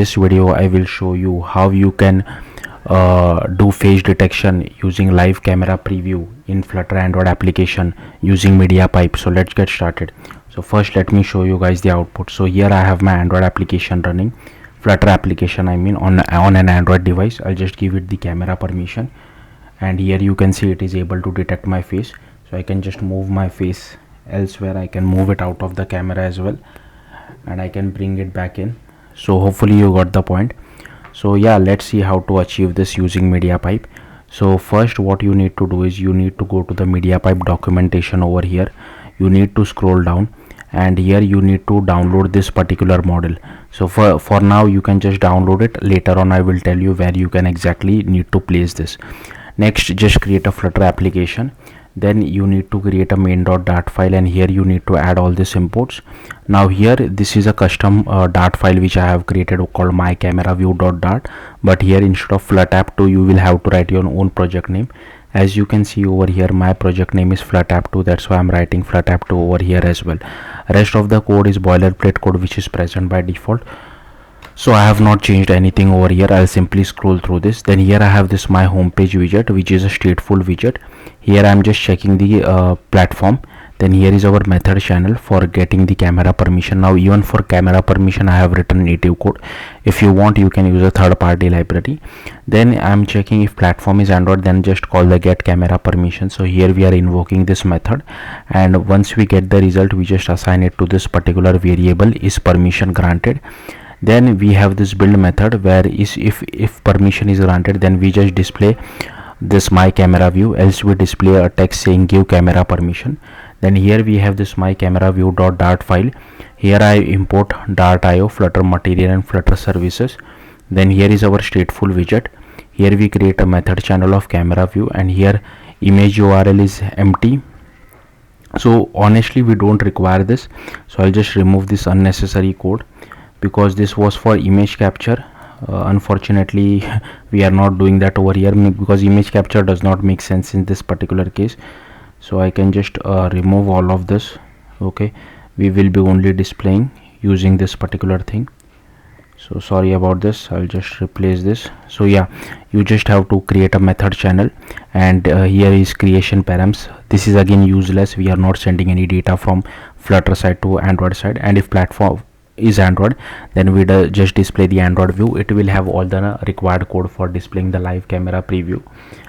This video I will show you how you can do face detection using live camera preview in Flutter Android application using MediaPipe. So let's get started. So first let me show you guys the output. So here I have my Android application running, Flutter application I mean on an Android device. I'll just give it the camera permission, and here you can see it is able to detect my face. So I can just move my face elsewhere. I can move it out of the camera as well, and I can bring it back in. So hopefully you got the point. So yeah, let's see how to achieve this using MediaPipe. So first what you need to do is you need to go to the MediaPipe documentation over here. You need to scroll down, and here you need to download this particular model. So for now you can just download it. Later on I will tell you where you can exactly need to place this. Next, just create a Flutter application. Then you need to create a main.dart file, and here you need to add all these imports. Now here this is a custom dart file which I have created called mycameraview.dart, but here instead of fluttapp2 you will have to write your own project name. As you can see over here, my project name is fluttapp2, that's why I'm writing fluttapp2 over here as well. Rest of the code is boilerplate code which is present by default, so I have not changed anything over here. I'll simply scroll through this. Then here I have this my homepage widget, which is a stateful widget. Here I'm just checking the platform. Then here is our method channel for getting the camera permission. Now even for camera permission I have written native code. If you want you can use a third-party library. Then I'm checking if platform is Android, then just call the get camera permission. So here we are invoking this method, and once we get the result we just assign it to this particular variable is permission granted. Then we have this build method where is if permission is granted, then we just display this my camera view, else we display a text saying give camera permission. Then here we have this my camera view.dart file. Here I import dart.io, Flutter material and Flutter services. Then here is our stateful widget. Here we create a method channel of camera view, and here image URL is empty. So honestly we don't require this, so I'll just remove this unnecessary code because this was for image capture. Unfortunately we are not doing that over here because image capture does not make sense in this particular case. So I can just remove all of this. Okay, we will be only displaying using this particular thing. So sorry about this, I'll just replace this. So yeah, you just have to create a method channel, and here is creation params. This is again useless. We are not sending any data from Flutter side to Android side, and if platform is Android, then we just display the Android view. It will have all the required code for displaying the live camera preview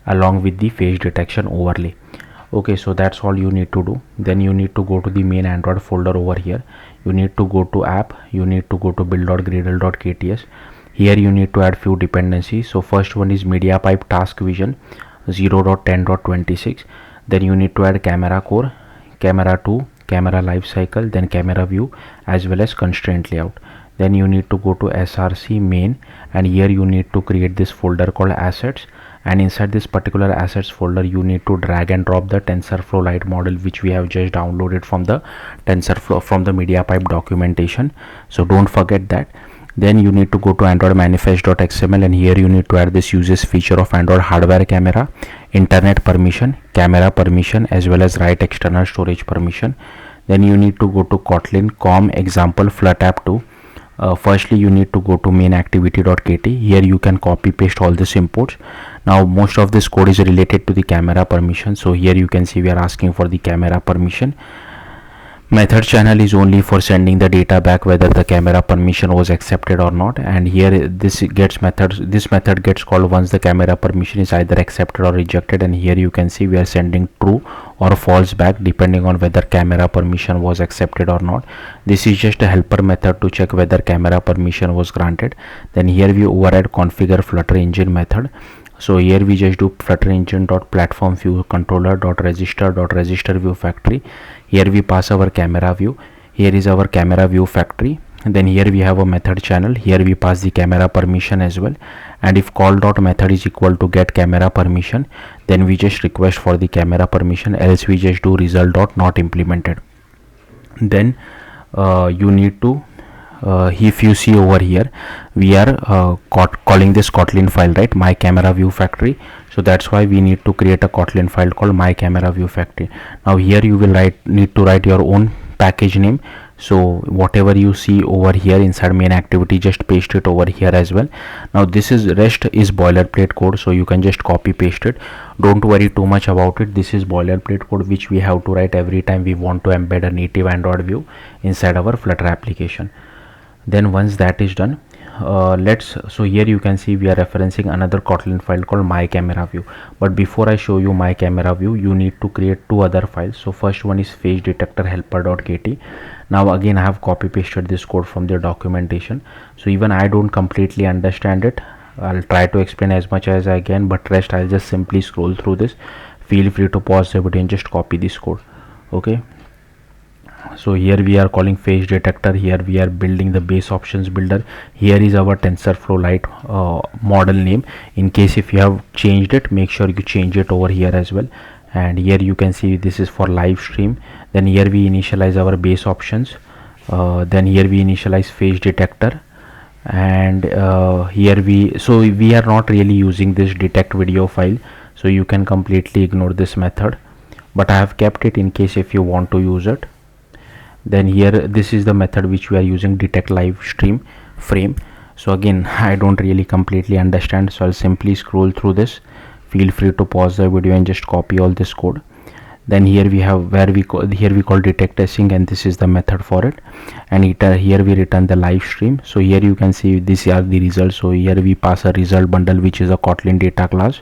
along with the face detection overlay. Okay, so that's all you need to do. Then you need to go to the main Android folder over here. You need to go to app, you need to go to build.gradle.kts. here you need to add few dependencies. So first one is MediaPipe task vision 0.10.26. then you need to add camera core, camera 2, camera life cycle, then camera view as well as constraint layout. Then you need to go to src main, and here you need to create this folder called assets, and inside this particular assets folder you need to drag and drop the TensorFlow Lite model which we have just downloaded from the TensorFlow from the MediaPipe documentation, so don't forget that. Then you need to go to Android manifest.xml, and here you need to add this uses feature of Android hardware camera, internet permission, camera permission as well as write external storage permission. Then you need to go to Kotlin com example fluttapp2. Firstly you need to go to main activity.kt. here you can copy paste all these imports. Now most of this code is related to the camera permission, so here you can see we are asking for the camera permission. Method channel is only for sending the data back whether the camera permission was accepted or not, and here this method gets called once the camera permission is either accepted or rejected, and here you can see we are sending true or false back depending on whether camera permission was accepted or not. This is just a helper method to check whether camera permission was granted. Then here we override configure Flutter engine method. So here we just do Flutter engine dot platform view controller dot register view factory. Here we pass our camera view. Here is our camera view factory, and then here we have a method channel. Here we pass the camera permission as well, and if call dot method is equal to get camera permission, then we just request for the camera permission, else we just do result dot not implemented. Then you need to if you see over here we are calling this Kotlin file, right, my camera view factory. So that's why we need to create a Kotlin file called my camera view factory. Now here you will need to write your own package name So whatever you see over here inside main activity, just paste it over here as well. Now this is rest is boilerplate code, so you can just copy paste it. Don't worry too much about it. This is boilerplate code which we have to write every time we want to embed a native Android view inside our Flutter application. Then once that is done, so here you can see we are referencing another Kotlin file called my camera view. But before I show you my camera view, you need to create two other files. So first one is face detector helper.kt. Now again I have copy pasted this code from the documentation, so even I don't completely understand it. I'll try to explain as much as I can, but rest I'll just simply scroll through this. Feel free to pause the video and just copy this code. Okay, so here we are calling face detector, here we are building the base options builder. Here is our TensorFlow Lite model name. In case if you have changed it, make sure you change it over here as well. And here you can see this is for live stream. Then here we initialize our base options, then here we initialize face detector, and here we are not really using this detect video file, so you can completely ignore this method, but I have kept it in case if you want to use it. Then here this is the method which we are using, detect live stream frame. So again I don't really completely understand, so I'll simply scroll through this. Feel free to pause the video and just copy all this code. Then here we have where we call detect async, and this is the method for it. And here we return the live stream. So here you can see these are the results. So here we pass a result bundle which is a Kotlin data class,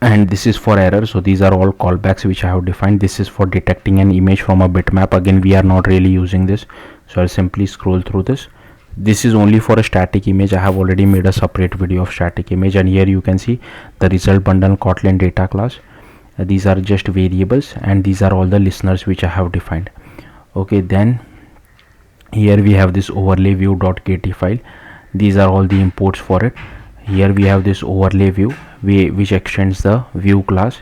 and this is for error. So these are all callbacks which I have defined. This is for detecting an image from a bitmap. Again we are not really using this, so I'll simply scroll through this. This is only for a static image. I have already made a separate video of static image, and here you can see the result bundle Kotlin data class. These are just variables, and these are all the listeners which I have defined. Okay, then here we have this overlay view.kt file. These are all the imports for it. Here we have this overlay view which extends the view class.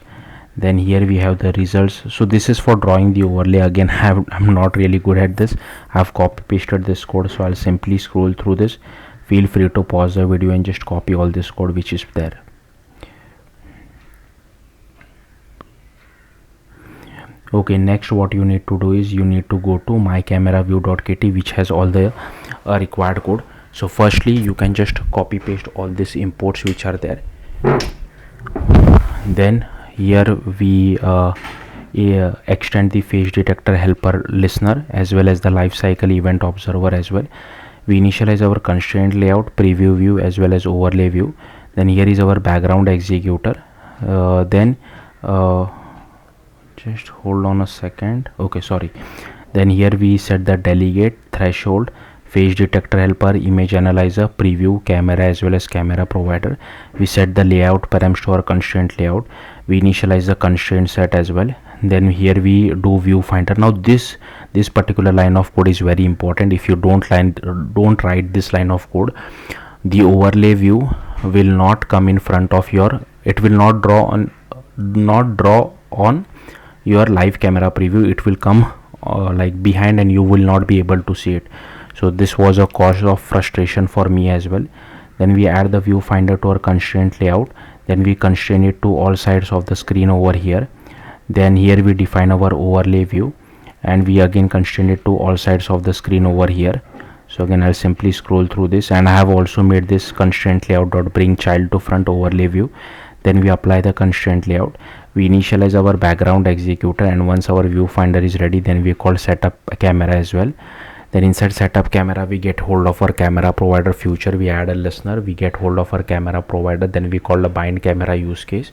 Then here we have the results. So this is for drawing the overlay. Again I'm not really good at this. I've copy pasted this code, so I'll simply scroll through this. Feel free to pause the video and just copy all this code which is there. Okay, next what you need to do is you need to go to mycameraview.kt, which has all the required code. So firstly you can just copy paste all these imports which are there. Then here we extend the face detector helper listener as well as the lifecycle event observer as well. We initialize our constraint layout, preview view as well as overlay view. Then here is our background executor. Just hold on a second. Okay, sorry. Then here we set the delegate, threshold, face detector helper, image analyzer, preview, camera as well as camera provider. We set the layout params to our constraint layout. We initialize the constraint set as well. Then here we do viewfinder. Now this particular line of code is very important. If you don't write this line of code, the overlay view will not come in front of your, it will not draw on your live camera preview. It will come like behind, and you will not be able to see it. So this was a cause of frustration for me as well. Then we add the viewfinder to our constraint layout. Then we constrain it to all sides of the screen over here. Then here we define our overlay view, and we again constrain it to all sides of the screen over here. So again I'll simply scroll through this, and I have also made this constraint layout dot bring child to front overlay view. Then we apply the constraint layout. We initialize our background executor, and once our viewfinder is ready, then we call setup camera as well. Then inside setup camera we get hold of our camera provider future. We add a listener, we get hold of our camera provider, then we call the bind camera use case.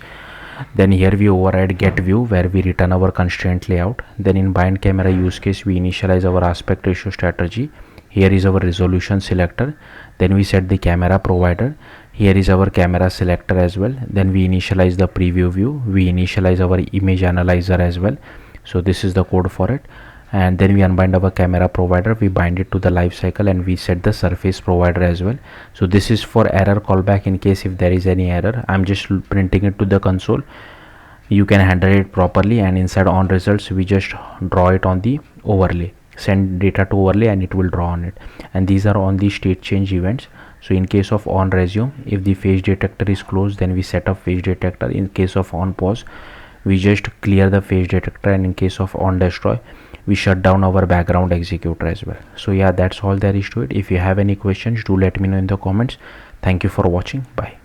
Then here we override get view, where we return our constraint layout. Then in bind camera use case we initialize our aspect ratio strategy. Here is our resolution selector. Then we set the camera provider. Here is our camera selector as well. Then we initialize the preview view. We initialize our image analyzer as well. So this is the code for it. And then we unbind our camera provider, we bind it to the lifecycle, and we set the surface provider as well. So this is for error callback in case if there is any error. I'm just printing it to the console. You can handle it properly, and inside on results we just draw it on the overlay, send data to overlay, and it will draw on it. And these are on the state change events. So in case of on resume, if the face detector is closed, then we set up face detector. In case of on pause, we just clear the face detector, and in case of on destroy, we shut down our background executor as well. So yeah, that's all there is to it. If you have any questions, do let me know in the comments. Thank you for watching. Bye.